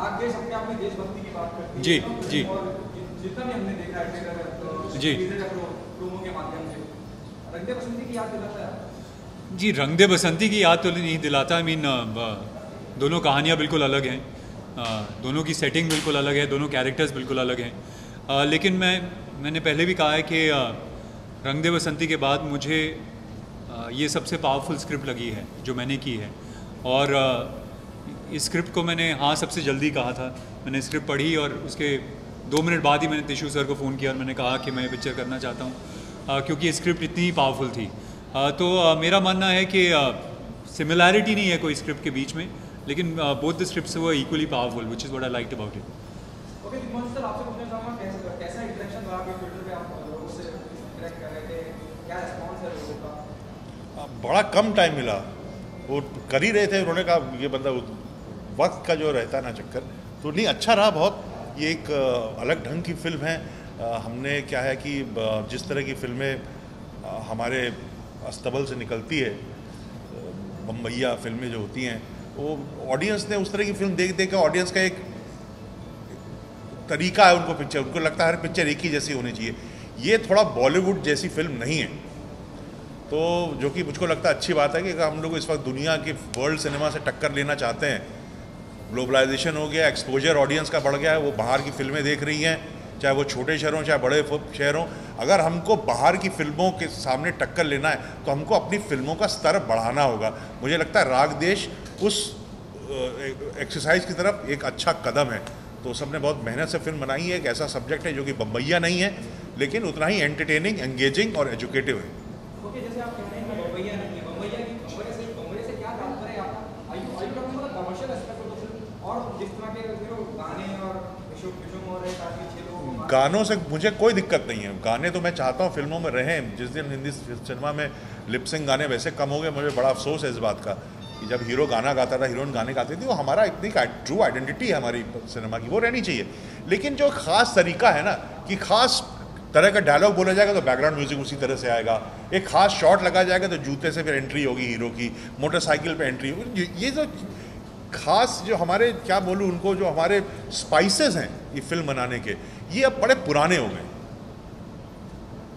राग देश अपने आप में देशभक्ति की बात करती है। जी जी और जितना भी हमने देखा है जी प्रोमो के माध्यम से रंग दे बसंती की याद दिलाता है। जी, रंग दे बसंती की याद तो नहीं दिलाता। आई मीन दोनों कहानियाँ बिल्कुल अलग हैं, दोनों की सेटिंग बिल्कुल अलग है, दोनों कैरेक्टर्स बिल्कुल अलग हैं। लेकिन मैंने पहले भी कहा है कि रंग दे बसंती के बाद मुझे ये सबसे पावरफुल स्क्रिप्ट लगी है जो मैंने की है। और इस स्क्रिप्ट को मैंने हाँ सबसे जल्दी कहा था। मैंने स्क्रिप्ट पढ़ी और उसके 2 मिनट बाद ही मैंने तिशु सर को फ़ोन किया और मैंने कहा कि मैं पिक्चर करना चाहता हूँ, क्योंकि ये स्क्रिप्ट इतनी पावरफुल थी। तो मेरा मानना है कि सिमिलैरिटी नहीं है कोई स्क्रिप्ट के बीच में, लेकिन both the scripts were equally powerful, which is what I liked about it. Okay Digmansh sir, आपसे पूछना चाहूँगा कैसा इंटरेक्शन रहा आपके ट्विटर पे, आप लोगों से इंटरेक्ट कर रहे थे, क्या रिस्पॉन्स है लोगों का? बड़ा कम टाइम मिला, वो कर ही रहे थे, उन्होंने कहा ये बंदा वक्त का जो रहता है ना चक्कर, तो नहीं अच्छा रहा बहुत। ये एक अलग ढंग की फिल्म है। हमने क्या है कि जिस तरह की फिल्में हमारे अस्तबल से निकलती है, बम्बैया फिल्में जो होती हैं, वो ऑडियंस ने उस तरह की फिल्म देख देख ऑडियंस का एक तरीका है उनको पिक्चर, उनको लगता है हर पिक्चर एक ही जैसी होनी चाहिए। ये थोड़ा बॉलीवुड जैसी फिल्म नहीं है, तो जो कि मुझको लगता है अच्छी बात है कि हम लोग इस वक्त दुनिया के वर्ल्ड सिनेमा से टक्कर लेना चाहते हैं। ग्लोबलाइजेशन हो गया, एक्सपोजर ऑडियंस का बढ़ गया है, वो बाहर की फिल्में देख रही हैं, चाहे वो छोटे शहर हों चाहे बड़े शहर हों। अगर हमको बाहर की फिल्मों के सामने टक्कर लेना है तो हमको अपनी फिल्मों का स्तर बढ़ाना होगा। मुझे लगता है राग देश उस एक्सरसाइज की तरफ एक अच्छा कदम है। तो सबने बहुत मेहनत से फिल्म बनाई है। एक ऐसा सब्जेक्ट है जो कि बम्बैया नहीं है, लेकिन उतना ही एंटरटेनिंग, एंगेजिंग और एजुकेटिव है। ओके, जैसे आप कह रहे हैं कि बम्बैया नहीं है, बम्बैया से क्या तात्पर्य है आपका? आयु talking about commercial aspect of the film, और जिस तरह के गाने और विशुम और काफी अच्छे लोग, गानों से मुझे कोई दिक्कत नहीं है। गाने तो मैं चाहता हूँ फिल्मों में रहें। जिस दिन हिंदी सिनेमा में लिपसिंग गाने वैसे कम हो गए, मुझे बड़ा अफसोस है इस बात का कि जब हीरो गाना गाता था, हीरोइन गाने गाती थी, वो हमारा इतनी ट्रू आइडेंटिटी है हमारी सिनेमा की, वो रहनी चाहिए। लेकिन जो ख़ास तरीका है ना कि ख़ास तरह का डायलॉग बोला जाएगा तो बैकग्राउंड म्यूजिक उसी तरह से आएगा, एक खास शॉट लगा जाएगा तो जूते से फिर एंट्री होगी हीरो की, मोटरसाइकिल पे एंट्री होगी। ये जो खास जो हमारे क्या बोलूँ उनको, जो हमारे स्पाइसेस हैं ये फिल्म बनाने के, ये अब बड़े पुराने हो गए।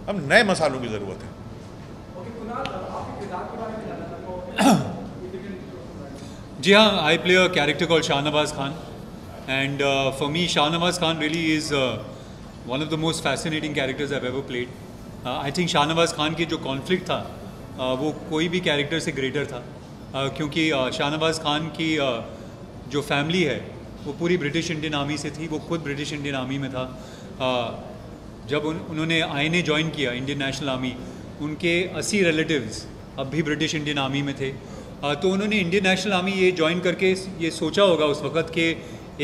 अब नए मसालों की ज़रूरत है। जी हाँ, I play a character called Shahnawaz Khan, and for me Shahnawaz Khan really is one of the most fascinating characters I've ever played. I think Shahnawaz Khan की जो कॉन्फ्लिक्ट था वो कोई भी कैरेक्टर से ग्रेटर था, क्योंकि शाहनवाज़ खान की जो फैमिली है वो पूरी ब्रिटिश इंडियन आर्मी से थी। वो खुद ब्रिटिश इंडियन आर्मी में था। जब उन्होंने आईएनए ज्वाइन किया, इंडियन नेशनल आर्मी, उनके 80 रिलेटिव्स अब भी ब्रिटिश इंडियन आर्मी में थे। तो उन्होंने इंडियन नेशनल आर्मी ये ज्वाइन करके ये सोचा होगा उस वक़्त कि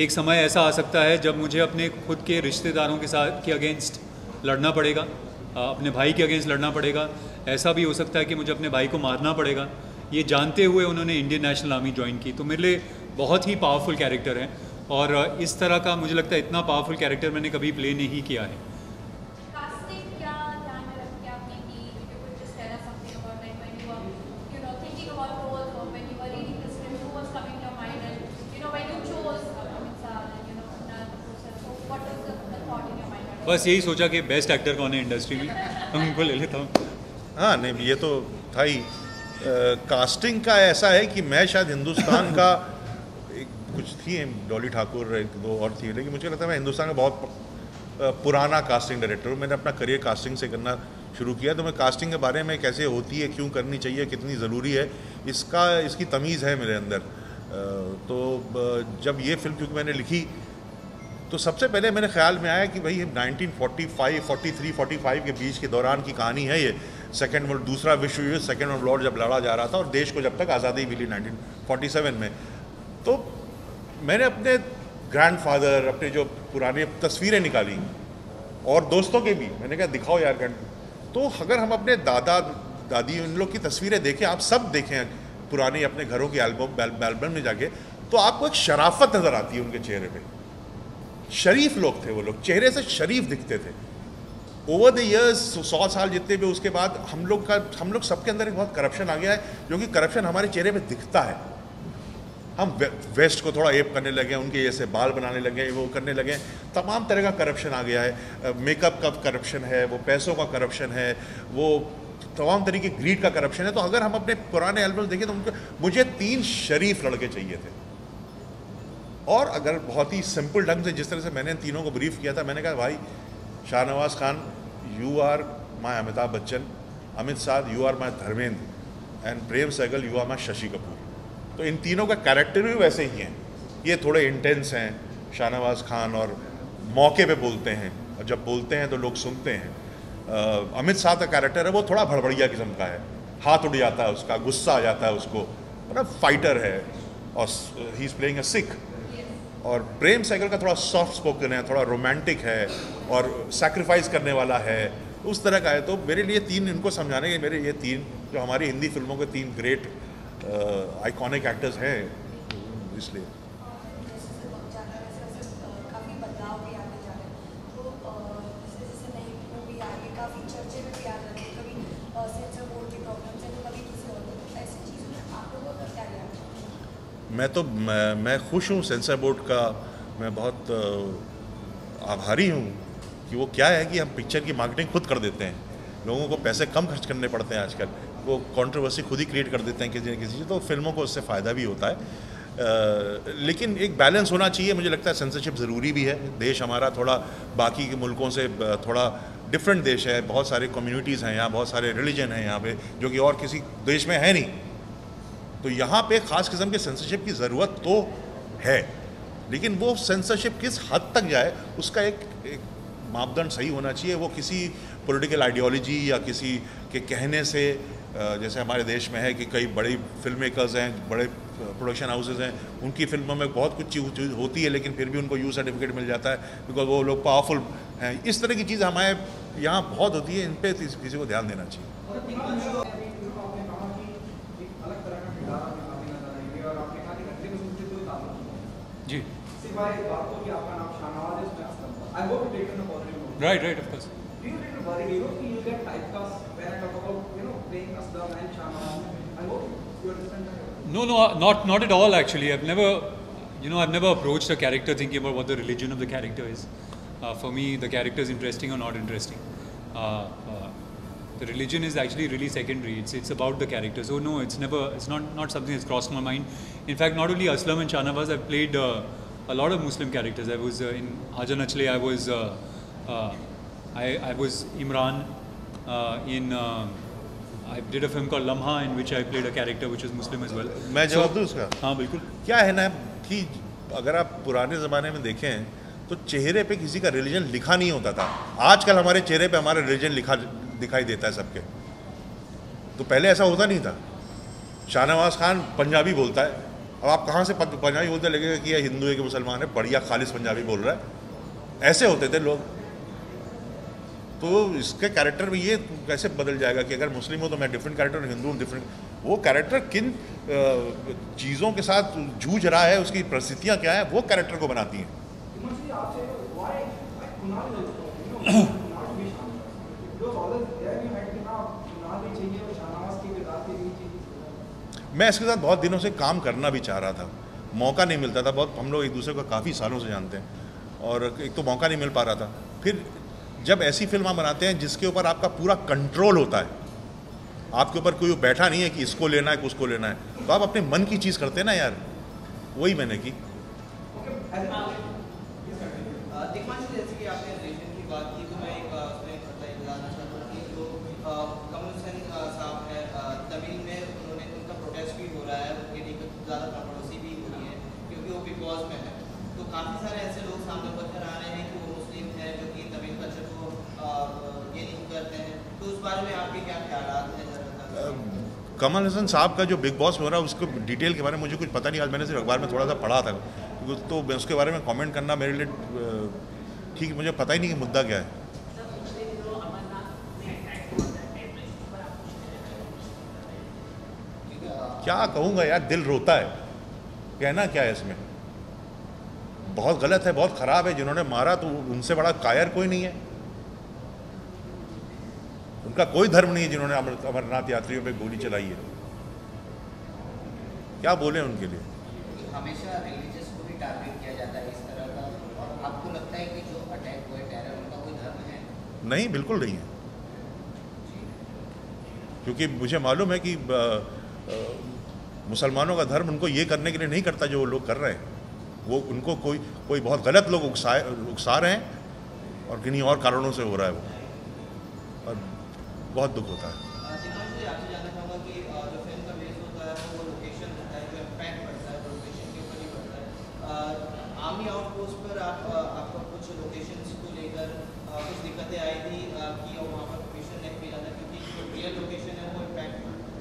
एक समय ऐसा आ सकता है जब मुझे अपने खुद के रिश्तेदारों के साथ के अगेंस्ट लड़ना पड़ेगा, अपने भाई के अगेंस्ट लड़ना पड़ेगा। ऐसा भी हो सकता है कि मुझे अपने भाई को मारना पड़ेगा। ये जानते हुए उन्होंने इंडियन नेशनल आर्मी ज्वाइन की। तो मेरे लिए बहुत ही पावरफुल कैरेक्टर है, और इस तरह का मुझे लगता है इतना पावरफुल कैरेक्टर मैंने कभी प्ले नहीं किया है। बस यही सोचा कि बेस्ट एक्टर कौन है इंडस्ट्री में, उनको ले लेता हूँ। हाँ नहीं, ये तो था ही। कास्टिंग का ऐसा है कि मैं शायद हिंदुस्तान का एक कुछ थी डॉली ठाकुर, एक दो और थी, लेकिन मुझे लगता है मैं हिंदुस्तान का बहुत पुराना कास्टिंग डायरेक्टर हूँ। मैंने अपना करियर कास्टिंग से करना शुरू किया, तो मैं कास्टिंग के बारे में कैसे होती है, क्यों करनी चाहिए, कितनी ज़रूरी है, इसकी तमीज़ है मेरे अंदर। तो जब ये फिल्म क्योंकि मैंने लिखी तो सबसे पहले मेरे ख्याल में आया कि भाई 1945, 43, 45 के बीच के दौरान की कहानी है ये। दूसरा विश्व युद्ध, सेकेंड वर्ल्ड वॉर जब लड़ा जा रहा था और देश को जब तक आज़ादी मिली 1947 में, तो मैंने अपने ग्रैंडफादर, अपने जो पुरानी तस्वीरें निकाली और दोस्तों के भी, मैंने कहा दिखाओ यार। तो अगर हम अपने दादा दादी उन लोग की तस्वीरें देखें, आप सब देखें पुरानी अपने घरों की एल्बम में जाके, तो आपको एक शराफत नज़र आती है उनके चेहरे पे। शरीफ लोग थे वो लोग, चेहरे से शरीफ दिखते थे। ओवर द ईयर्स 100 साल जितने भी, उसके बाद हम लोग सबके अंदर एक बहुत करप्शन आ गया है, जो कि करप्शन हमारे चेहरे पे दिखता है। हम वेस्ट को थोड़ा एप करने लगे, उनके जैसे बाल बनाने लगे, वो करने लगे, तमाम तरह का करप्शन आ गया है। मेकअप का करप्शन है, वो पैसों का करप्शन है, वो तमाम तरीके ग्रीड का करप्शन है। तो अगर हम अपने पुराने एल्बम्स देखें तो उनको, मुझे 3 शरीफ लड़के चाहिए थे, और अगर बहुत ही सिंपल ढंग से जिस तरह से मैंने इन तीनों को ब्रीफ किया था, मैंने कहा भाई Shahnawaz Khan you are my Amitabh Bachchan, Amit Sadh you are my Dharmendra, and Prem Sehgal you are my Shashi Kapoor. तो इन तीनों का कैरेक्टर भी वैसे ही हैं, ये थोड़े इंटेंस हैं शाहनवाज खान, और मौके पे बोलते हैं, और जब बोलते हैं तो लोग सुनते हैं। अमित साध का कैरेक्टर है वो थोड़ा भड़बड़िया किस्म का है, हाथ उड़ जाता है उसका, गुस्सा आ जाता है उसको, मतलब फाइटर है, और he is playing a Sikh. और प्रेम सहगल का थोड़ा सॉफ्ट स्पोकन है, थोड़ा रोमांटिक है, और सैक्रिफाइस करने वाला है, उस तरह का है। तो मेरे लिए 3 इनको समझाने के, मेरे ये 3 जो हमारी हिंदी फिल्मों के 3 ग्रेट आइकॉनिक एक्टर्स हैं, इसलिए। काफ़ी बदलाव भी आते जा रहे हैं, तो जैसे जैसे नई मूवी आ रही है काफ़ी चर्चे में भी आ रही है, कभी सेंसर बोर्ड की प्रॉब्लम है तो कभी किसी और, तो ऐसी चीज़ों में आप लोगों का क्या ध्यान है? मैं खुश हूँ सेंसर बोर्ड का, मैं बहुत आभारी हूँ कि वो क्या है कि हम पिक्चर की मार्केटिंग खुद कर देते हैं, लोगों को पैसे कम खर्च करने पड़ते हैं आजकल, वो कंट्रोवर्सी खुद ही क्रिएट कर देते हैं किसी न किसी चीज़, तो फिल्मों को उससे फ़ायदा भी होता है। लेकिन एक बैलेंस होना चाहिए, मुझे लगता है सेंसरशिप ज़रूरी भी है। देश हमारा थोड़ा बाकी के मुल्कों से थोड़ा डिफरेंट देश है, बहुत सारे कम्युनिटीज़ हैं यहाँ, बहुत सारे रिलीजन हैं यहाँ पे, जो कि और किसी देश में है नहीं। तो यहाँ पे ख़ास किस्म के सेंसरशिप की ज़रूरत तो है, लेकिन वो सेंसरशिप किस हद तक जाए उसका एक मापदंड सही होना चाहिए। वो किसी पॉलिटिकल आइडियोलॉजी या किसी के कहने से, जैसे हमारे देश में है कि कई बड़े फिल्म मेकर्स हैं, बड़े प्रोडक्शन हाउसेस हैं, उनकी फिल्मों में बहुत कुछ चीज़ होती है, लेकिन फिर भी उनको यू सर्टिफिकेट मिल जाता है बिकॉज वो लोग पावरफुल हैं। इस तरह की चीज़ हमारे यहाँ बहुत होती है, इन पर किसी को ध्यान देना चाहिए। जी, Right, right, of course. Do you get worried? You don't feel you get typecast when I talk about playing Aslam and Shahnawaz? I hope you understand that. No, not at all. Actually, I've never approached a character thinking about what the religion of the character is. For me, the character is interesting or not interesting. The religion is actually really secondary. It's about the character. So no, it's not something that's crossed my mind. In fact, not only Aslam and Shahnawaz, I've played a lot of Muslim characters. I was in Aaja Nachle, I was Imran. I did a film called Lamha in which I played a character which was Muslim as well. मैं जवाब दूँ उसका? हाँ बिल्कुल। क्या है ना कि अगर आप पुराने ज़माने में देखें तो चेहरे पे किसी का रिलीजन लिखा नहीं होता था। आजकल हमारे चेहरे पे हमारा रिलीजन लिखा दिखाई देता है सबके। तो पहले ऐसा होता नहीं था। शाहनवाज खान पंजाबी बोलता है, अब आप कहाँ से पंजाबी बोलते लगेगा कि यह हिंदू है कि मुसलमान है, बढ़िया खालिस पंजाबी बोल रहा है। ऐसे होते थे लोग। तो इसके कैरेक्टर में ये कैसे बदल जाएगा कि अगर मुस्लिम हो तो मैं डिफरेंट कैरेक्टर, हिंदू हूँ डिफरेंट। वो कैरेक्टर किन चीज़ों के साथ जूझ रहा है, उसकी परिस्थितियाँ क्या है, वो कैरेक्टर को बनाती हैं। मैं इसके साथ बहुत दिनों से काम करना भी चाह रहा था, मौका नहीं मिलता था। बहुत हम लोग एक दूसरे को काफ़ी सालों से जानते हैं और एक तो मौका नहीं मिल पा रहा था। फिर जब ऐसी फिल्म हम बनाते हैं जिसके ऊपर आपका पूरा कंट्रोल होता है, आपके ऊपर कोई बैठा नहीं है कि इसको लेना है कि उसको लेना है, तो आप अपने मन की चीज़ करते हैं ना यार, वही मैंने की। जैसे कि आपने रिलेशन की बात की तो मैं एक बताना चाहता हूँ कि जो कमल हसन साहब है तमिल में, उनका प्रोटेस्ट भी हो रहा है, उनके लिए ज़्यादा कंट्रोवर्सी भी हो रही है क्योंकि वो बिग बॉस में है। तो काफ़ी सारे ऐसे लोग सामने बनकर आ रहे हैं कि वो मुस्लिम हैं जो कि तमिल कल्चर को ये नहीं करते हैं, तो उस बारे में आपके क्या ख्याल हैं? कमल हसन साहब का जो बिग बॉस में हो रहा है उसको डिटेल के बारे में मुझे कुछ पता नहीं। आज मैंने सिर्फ अखबार में थोड़ा सा पढ़ा था, तो मैं उसके बारे में कमेंट करना मेरे लिए ठीक, मुझे पता ही नहीं कि मुद्दा क्या है। क्या कहूँगा यार, दिल रोता है, कहना क्या है इसमें। बहुत गलत है, बहुत ख़राब है। जिन्होंने मारा तो उनसे बड़ा कायर कोई नहीं है, उनका कोई धर्म नहीं है जिन्होंने अमरनाथ यात्रियों पे गोली चलाई है। क्या बोले उनके लिए। हमेशा रिलीजियस को भी टारगेट किया जाता है इस तरह का, और आपको लगता है कि जो अटैक हुए टेरर उनका कोई धर्म है? नहीं, बिल्कुल नहीं है, क्योंकि मुझे मालूम है कि मुसलमानों का धर्म उनको ये करने के लिए नहीं करता जो वो लोग कर रहे हैं। वो उनको कोई बहुत गलत लोग उकसा रहे हैं और किन्हीं और कारणों से हो रहा है वो, और बहुत दुख होता है। दिमाग से आपसे जानना चाहूँगा कि जो फिल्म का बेस होता है वो लोकेशन होता है, जो इम्पैक्ट पड़ता है वो लोकेशन के ऊपर ही पड़ता है। आर्मी आउटपोस्ट पर आपका कुछ लोकेशंस को लेकर कुछ दिक्कतें आई थी कि वहाँ पर परमिशन नहीं मिला था, क्योंकि जो रियल लोकेशन है वो इम्पैक्ट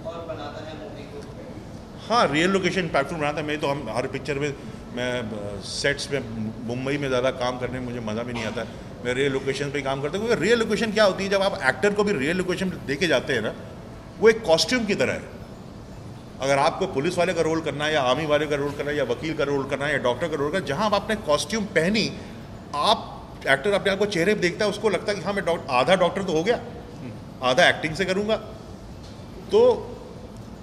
और बनाता है मूवी को। हाँ, रियल लोकेशन इम्पैक्टफुल बनाता है। मैं तो हम हर पिक्चर में मैं सेट्स में मुंबई में ज़्यादा काम करने में मुझे मज़ा भी नहीं आता है। मैं रियल लोकेशन पे ही काम करता हूँ, क्योंकि रियल लोकेशन क्या होती है, जब आप एक्टर को भी रियल लोकेशन देके जाते हैं ना, वो एक कॉस्ट्यूम की तरह है। अगर आपको पुलिस वाले का रोल करना है, या आर्मी वाले का रोल करना है, या वकील का रोल करना है, या डॉक्टर का रोल करना है, जहाँ आप आपने कॉस्ट्यूम पहनी, आप एक्टर अपने आप को चेहरे पर देखता है, उसको लगता है कि हाँ मैं आधा डॉक्टर तो हो गया, आधा एक्टिंग से करूँगा। तो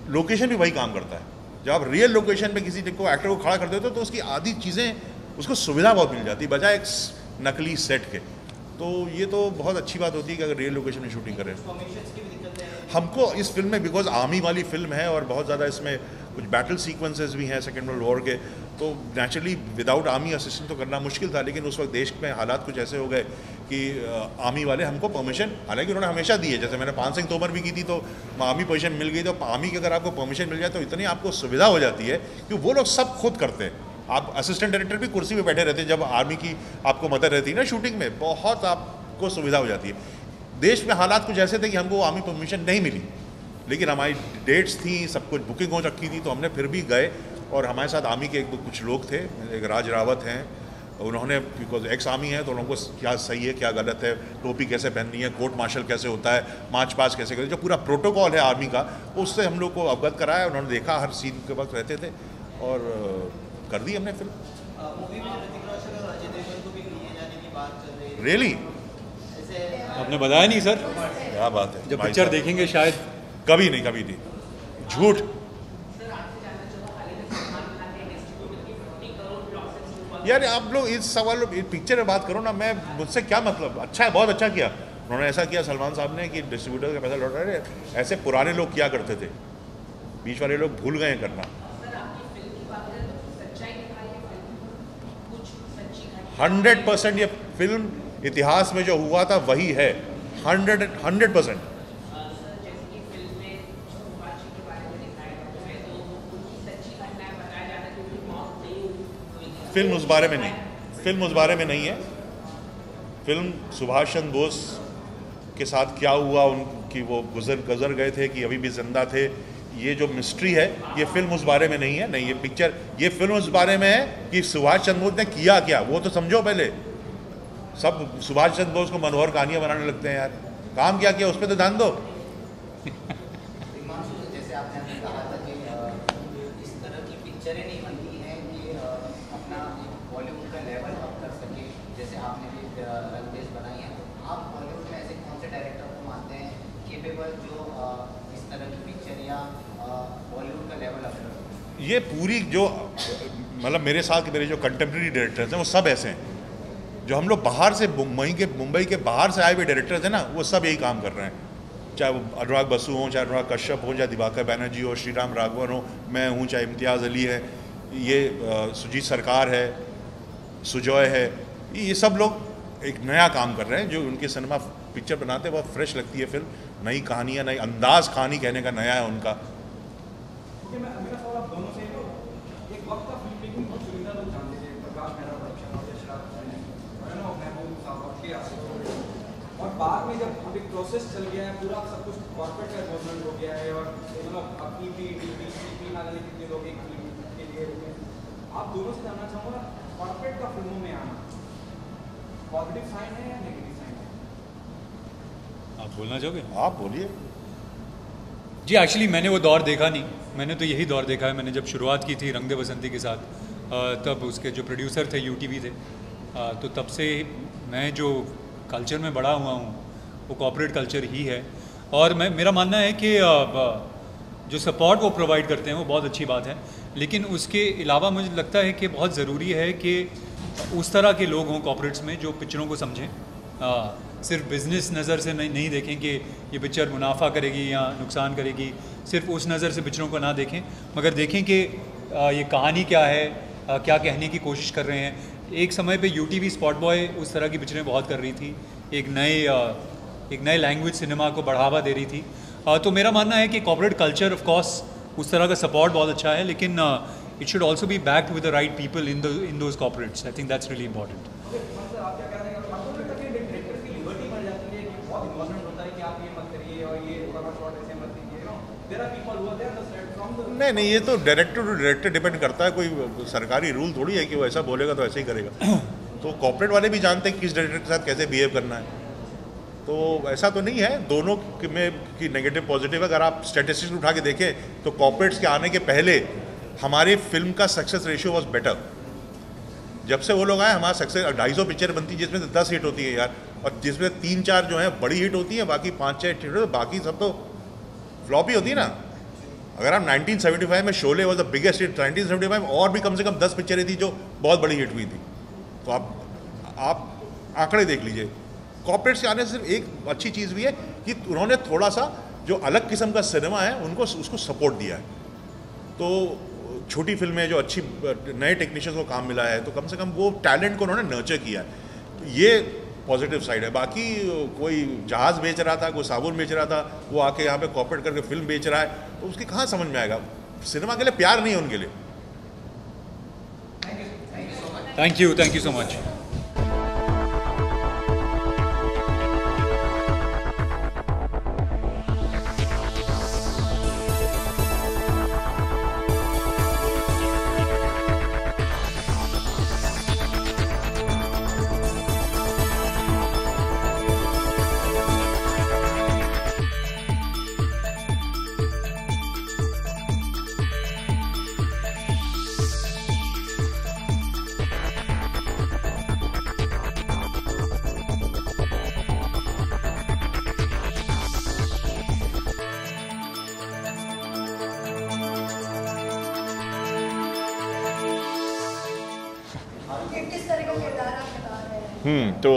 लोकेशन भी वही काम करता है। जब आप रियल लोकेशन पे किसी को एक्टर को खड़ा कर देते हो तो उसकी आधी चीज़ें उसको सुविधा बहुत मिल जाती है बजाय एक नकली सेट के। तो ये तो बहुत अच्छी बात होती है कि अगर रियल लोकेशन में शूटिंग करें। हमको इस फिल्म में, बिकॉज आर्मी वाली फिल्म है और बहुत ज़्यादा इसमें कुछ बैटल सीक्वेंसेस भी हैं सेकेंड वर्ल्ड वॉर के, तो नेचुरली विदाउट आर्मी असिस्टेंट तो करना मुश्किल था। लेकिन उस वक्त देश में हालात कुछ ऐसे हो गए कि आर्मी वाले हमको परमिशन, हालांकि उन्होंने हमेशा दी है, जैसे मैंने पान सिंह तोमर भी की थी तो आर्मी परमिशन मिल गई। तो आर्मी की अगर आपको परमिशन मिल जाए तो इतनी आपको सुविधा हो जाती है कि वो लोग सब खुद करते हैं। आप असिस्टेंट डायरेक्टर भी कुर्सी पे बैठे रहते हैं जब आर्मी की आपको मदद रहती है ना शूटिंग में, बहुत आपको सुविधा हो जाती है। देश में हालात कुछ ऐसे थे कि हमको आर्मी परमिशन नहीं मिली, लेकिन हमारी डेट्स थी, सब कुछ बुकिंग हो रखी थी, तो हमने फिर भी गए। और हमारे साथ आर्मी के कुछ लोग थे, एक राज रावत हैं, उन्होंने, बिकॉज एक्स आर्मी है तो उनको क्या सही है क्या गलत है, टोपी कैसे पहननी है, कोर्ट मार्शल कैसे होता है, मार्च पास्ट कैसे करते, जो पूरा प्रोटोकॉल है आर्मी का, उससे हम लोग को अवगत कराया। उन्होंने देखा, हर सीन के वक्त रहते थे और कर दी हमने फिल्म। मूवी में ऋतिक रोशन और अजय देवगन को भी लिए जाने की बात चल रही है। रियली? आपने बताया नहीं सर? क्या बात है, जब पिक्चर देखेंगे शायद। कभी नहीं, कभी नहीं, झूठ। यार आप लोग इस सवाल पिक्चर में बात करो ना, मैं मुझसे क्या मतलब। अच्छा है, बहुत अच्छा किया उन्होंने, ऐसा किया सलमान साहब ने कि डिस्ट्रीब्यूटर का पैसा लौटा रहे। ऐसे पुराने लोग किया करते थे, बीच वाले लोग भूल गए करना। 100% ये फिल्म इतिहास में जो हुआ था वही है, 100%। फिल्म उस बारे में नहीं, फिल्म उस बारे में नहीं है। फिल्म सुभाष चंद्र बोस के साथ क्या हुआ, उनकी वो गुजर गए थे कि अभी भी जिंदा थे, ये जो मिस्ट्री है, ये फिल्म उस बारे में नहीं है। नहीं, ये पिक्चर, ये फिल्म उस बारे में है कि सुभाष चंद्र बोस ने किया क्या, वो तो समझो पहले। सब सुभाष चंद्र बोस को मनोहर कहानियाँ बनाने लगते हैं यार, काम क्या किया उस पर तो ध्यान दो। जैसे आपने कहा था कि इस तरह की पिक्चरें नहीं बनती हैं कि अपना बॉलीवुड का लेवल अप कर सके, जैसे आपने भी रंगदेश बनाई है। तो आप बॉलीवुड में ऐसे कौन से डायरेक्टर को मानते हैं केपेबल जो इस तरह की पिक्चर या बॉलीवुड का लेवल अप कर सके? ये पूरी जो मतलब मेरे साथ मेरे जो कंटेम्प्रेरी डायरेक्टर्स हैं वो सब ऐसे हैं। जो हम लोग बाहर से मुंबई के बाहर से आए हुए डायरेक्टर्स हैं ना, वो सब यही काम कर रहे हैं। चाहे वो अनुराग बसु हों, चाहे अनुराग कश्यप हो, चाहे दिवाकर बैनर्जी हो, श्रीराम राघवन हो, मैं हूँ, चाहे इम्तियाज़ अली है, ये सुजीत सरकार है, सुजॉय है, ये सब लोग एक नया काम कर रहे हैं। जो उनके सिनेमा पिक्चर बनाते हैं बहुत फ्रेश लगती है फिल्म, नई कहानियाँ, नई अंदाज कहानी कहने का नया है उनका। मेरा सवाल आप दोनों से है, एक वक्त का फिल्म मेकिंग बहुत सुविधा लोग जानते थे, प्रकाश मेहरा प्रोडक्शन और यशराज महबूब साहब के और बाद में जब अब एक प्रोसेस चल गया है, पूरा सब कुछ कॉर्पोरेट का इन्वॉल्वमेंट हो गया है, और मतलब अब ईपी ना जाने कितने लोग एक फिल्म के लिए रुके। आप दोनों से जानना चाहूँगा, कॉर्पोरेट का फिल्मों में आना पॉजिटिव साइन है या नेगेटिव साइन है? आप बोलना चाहोगे? आप बोलिए। जी एक्चुअली मैंने वो दौर देखा नहीं, मैंने तो यही दौर देखा है। मैंने जब शुरुआत की थी रंग दे बसंती के साथ, तब उसके जो प्रोड्यूसर थे यूटीवी थे, तो तब से मैं जो कल्चर में बड़ा हुआ हूँ वो कॉर्पोरेट कल्चर ही है। और मेरा मानना है कि जो सपोर्ट वो प्रोवाइड करते हैं वो बहुत अच्छी बात है, लेकिन उसके अलावा मुझे लगता है कि बहुत ज़रूरी है कि उस तरह के लोग हों कॉर्पोरेट्स में जो पिक्चरों को समझें, सिर्फ बिज़नेस नज़र से नहीं देखें कि ये पिक्चर मुनाफा करेगी या नुकसान करेगी, सिर्फ उस नज़र से पिक्चरों को ना देखें, मगर देखें कि ये कहानी क्या है, क्या कहने की कोशिश कर रहे हैं। एक समय पे यूटीवी स्पॉट बॉय उस तरह की पिक्चरें बहुत कर रही थी, एक नए लैंग्वेज सिनेमा को बढ़ावा दे रही थी। तो मेरा मानना है कि कॉर्पोरेट कल्चर ऑफ कोर्स उस तरह का सपोर्ट बहुत अच्छा है, लेकिन it should also be backed with the right people in those corporates. I think that's really important. आप क्या कह रहे हैं, आपको लगता है कि डायरेक्टर की लिबर्टी बढ़ जाती है कि बहुत इन्वॉल्वमेंट होता है कि आप ये मत करिए और ये थोड़ा शॉट ऐसे मत कीजिए, no there are people who are there the set from the नहीं, ये तो डायरेक्टर टू डायरेक्टर डिपेंड करता है, कोई सरकारी रूल थोड़ी है कि वो ऐसा बोलेगा तो ऐसे ही करेगा। तो कॉर्पोरेट वाले भी जानते हैं कि किस डायरेक्टर के साथ कैसे बिहेव करना है, तो ऐसा तो नहीं है। दोनों में की नेगेटिव पॉजिटिव, अगर आप स्टैटिस्टिक्स उठा के देखें तो कॉर्पोरेट्स के आने के पहले हमारी फिल्म का सक्सेस रेशियो वॉज बेटर। जब से वो लोग आए हमारा सक्सेस 250 पिक्चर बनती है जिसमें 10 हिट होती है यार, और जिसमें 3-4 जो है बड़ी हिट होती है, बाकी 5-6 हिट होती है, बाकी सब तो फ्लॉप ही होती है ना। अगर आप 1975 में Sholay was the biggest hit, 1975 में और भी कम से कम 10 पिक्चरें थी जो बहुत बड़ी हिट हुई थी। तो आप आंकड़े देख लीजिए। कॉर्पोरेट्स के आने से सिर्फ एक अच्छी चीज़ भी है कि उन्होंने थोड़ा सा जो अलग किस्म का सिनेमा है उनको उसको सपोर्ट दिया है। तो छोटी फिल्में जो अच्छी नए टेक्नीशियंस को काम मिला है, तो कम से कम वो टैलेंट को उन्होंने नर्चर किया है, तो ये पॉजिटिव साइड है। बाकी कोई जहाज़ बेच रहा था, कोई साबुन बेच रहा था, वो आके यहाँ पे कॉर्पोरेट करके फिल्म बेच रहा है, तो उसकी कहाँ समझ में आएगा। सिनेमा के लिए प्यार नहीं है उनके लिए। Thank you so much. किस तरह का किरदार आप निभा रहे हैं? तो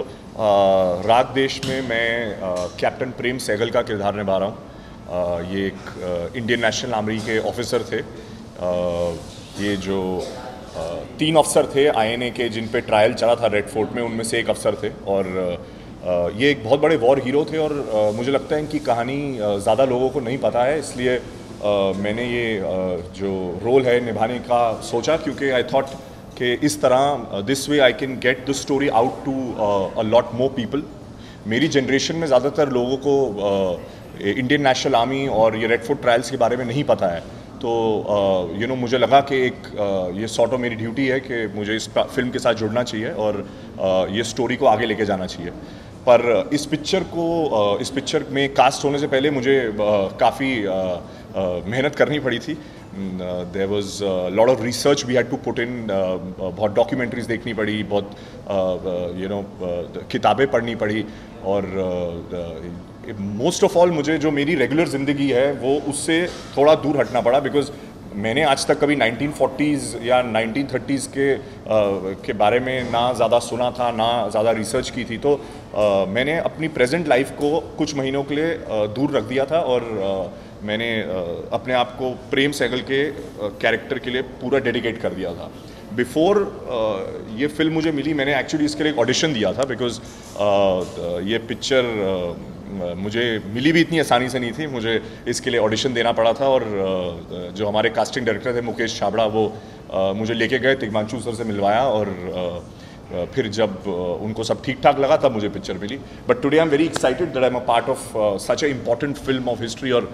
राग देश में मैं कैप्टन प्रेम सहगल का किरदार निभा रहा हूँ। ये एक इंडियन नेशनल आर्मी के ऑफिसर थे। ये जो 3 अफसर थे आईएनए के जिन पे ट्रायल चला था रेड फोर्ट में, उनमें से एक अफसर थे और ये एक बहुत बड़े वॉर हीरो थे और मुझे लगता है इनकी कहानी ज़्यादा लोगों को नहीं पता है, इसलिए मैंने ये जो रोल है निभाने का सोचा, क्योंकि आई थॉट कि इस तरह this way I can get the story out to a lot more people. मेरी जनरेशन में ज़्यादातर लोगों को इंडियन नेशनल आर्मी और ये रेड फोर्ट ट्रायल्स के बारे में नहीं पता है, तो मुझे लगा कि एक ये सॉर्ट ऑफ मेरी ड्यूटी है कि मुझे इस फिल्म के साथ जुड़ना चाहिए और ये स्टोरी को आगे लेके जाना चाहिए। पर इस पिक्चर में कास्ट होने से पहले मुझे काफ़ी मेहनत करनी पड़ी थी। There was lot of research we had to put in, बहुत डॉक्यूमेंट्रीज देखनी पड़ी, बहुत किताबें पढ़नी पड़ी और मोस्ट ऑफ ऑल मुझे जो मेरी रेगुलर ज़िंदगी है वो उससे थोड़ा दूर हटना पड़ा, बिकॉज मैंने आज तक कभी 1940s या 1930s के बारे में ना ज़्यादा सुना था, ना ज़्यादा रिसर्च की थी, तो मैंने अपनी प्रेजेंट लाइफ को कुछ महीनों के लिए दूर रख दिया था और मैंने अपने आप को प्रेम सहगल के कैरेक्टर के लिए पूरा डेडिकेट कर दिया था। बिफोर ये फिल्म मुझे मिली, मैंने एक्चुअली इसके लिए एक ऑडिशन दिया था, बिकॉज ये पिक्चर मुझे मिली भी इतनी आसानी से नहीं थी, मुझे इसके लिए ऑडिशन देना पड़ा था और जो हमारे कास्टिंग डायरेक्टर थे मुकेश छाबड़ा, वो मुझे लेके गए, तिग्मांशु सर से मिलवाया और फिर जब उनको सब ठीक ठाक लगा तब मुझे पिक्चर मिली। But today I am very excited that I am a part of such a important film of history. और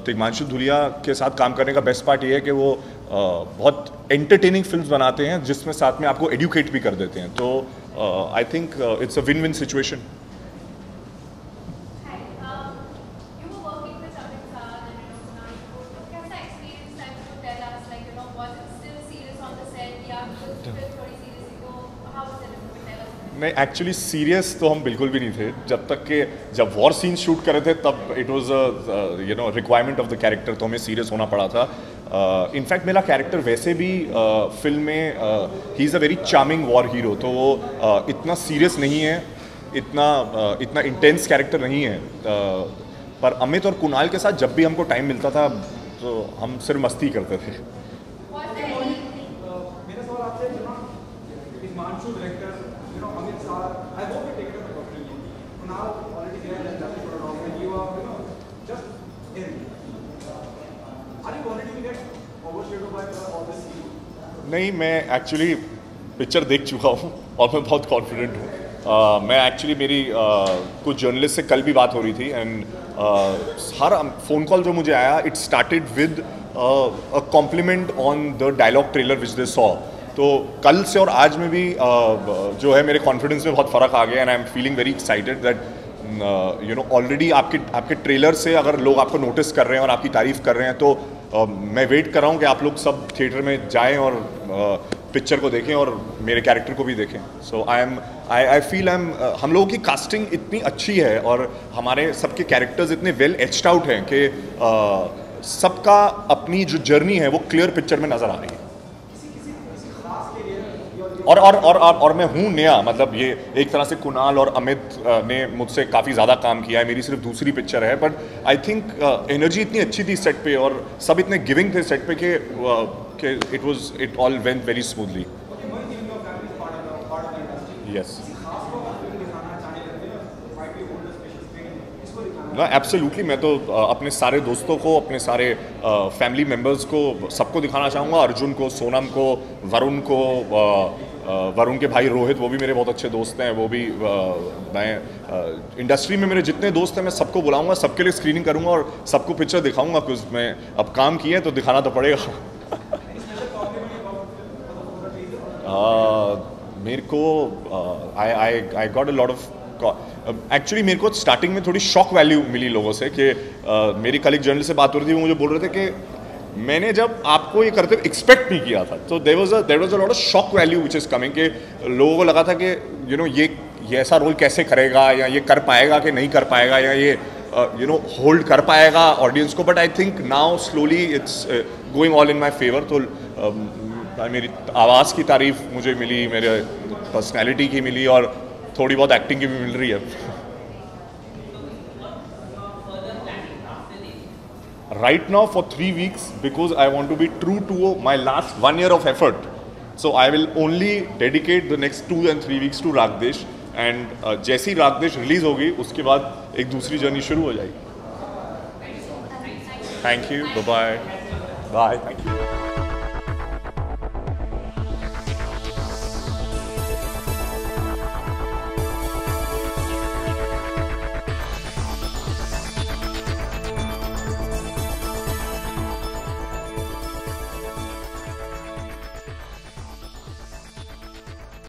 तिग्मांशु धुलिया के साथ काम करने का बेस्ट पार्ट ये है कि वो बहुत एंटरटेनिंग फिल्म्स बनाते हैं जिसमें साथ में आपको एडुकेट भी कर देते हैं, तो I think it's a win win situation. नहीं, एक्चुअली सीरियस तो हम बिल्कुल भी नहीं थे जब तक कि जब वॉर सीन शूट कर रहे थे तब it was a requirement of the character, तो हमें सीरियस होना पड़ा था. इनफैक्ट मेरा कैरेक्टर वैसे भी फिल्म में he is a very charming war hero, तो वो इतना सीरियस नहीं है, इतना इंटेंस कैरेक्टर नहीं है. पर अमित और कुणाल के साथ जब भी हमको टाइम मिलता था तो हम सिर्फ मस्ती करते थे. मेरा सवाल आपसे है, Himanshu director, Amit sir, I hope you take it as a compliment. Now already there and that's for a long and you are, just in. Are you already to get overshadowed by all this? नहीं, मैं actually picture देख चुका हूँ और मैं बहुत confident हूँ. मैं एक्चुअली मेरी कुछ जर्नलिस्ट से कल भी बात हो रही थी एंड हर फ़ोन कॉल जो मुझे आया it started with a compliment on the dialogue trailer which they saw. तो कल से और आज में भी जो है मेरे कॉन्फिडेंस में बहुत फ़र्क आ गया and I am feeling very excited that already आपके ट्रेलर से अगर लोग आपको नोटिस कर रहे हैं और आपकी तारीफ़ कर रहे हैं तो मैं वेट कर रहा हूँ कि आप लोग सब थिएटर में जाएं और पिक्चर को देखें और मेरे कैरेक्टर को भी देखें. सो आई फील हम लोगों की कास्टिंग इतनी अच्छी है और हमारे सबके कैरेक्टर्स इतने वेल एच्ड आउट हैं कि सबका अपनी जो जर्नी है वो क्लियर पिक्चर में नज़र आ रही है. और मैं हूँ नया, मतलब ये एक तरह से कुणाल और अमित ने मुझसे काफ़ी ज़्यादा काम किया है, मेरी सिर्फ दूसरी पिक्चर है, बट आई थिंक एनर्जी इतनी अच्छी थी सेट पे और सब इतने गिविंग थे सेट पे कि it all went very smoothly. Yes, absolutely. मैं तो अपने सारे दोस्तों को, अपने सारे फैमिली मेम्बर्स को, सबको दिखाना चाहूँगा. अर्जुन को, सोनम को, वरुण को, वरुण के भाई रोहित, वो भी मेरे बहुत अच्छे दोस्त हैं. वो भी मैं इंडस्ट्री में मेरे जितने दोस्त हैं मैं सबको बुलाऊंगा, सबके लिए स्क्रीनिंग करूंगा और सबको पिक्चर दिखाऊंगा. कुछ मैं अब काम किए हैं तो दिखाना तो पड़ेगा. मेरे को I got a lot of actually मेरे को स्टार्टिंग में थोड़ी शॉक वैल्यू मिली लोगों से कि मेरी कल एक जर्नलिस्ट से बात हो रही थी, वो मुझे बोल रहे थे कि मैंने जब आपको ये करते एक्सपेक्ट नहीं किया था. तो there was a lot of shock value which is coming, कि लोगों को लगा था कि ये ऐसा रोल कैसे करेगा, या ये कर पाएगा कि नहीं कर पाएगा, या ये होल्ड कर पाएगा ऑडियंस को. But I think now slowly it's going all in my favour. तो मेरी आवाज़ की तारीफ मुझे मिली, मेरे पर्सनैलिटी की मिली और थोड़ी बहुत एक्टिंग की भी मिल रही है. Right now for 3 weeks, because I want to be true to my last 1 year of effort, so I will only dedicate the next 2 and 3 weeks to Raag Desh. and जैसी रागदेश रिलीज होगी उसके बाद एक दूसरी जर्नी शुरू हो जाएगी. Thank you, bye bye, thank you.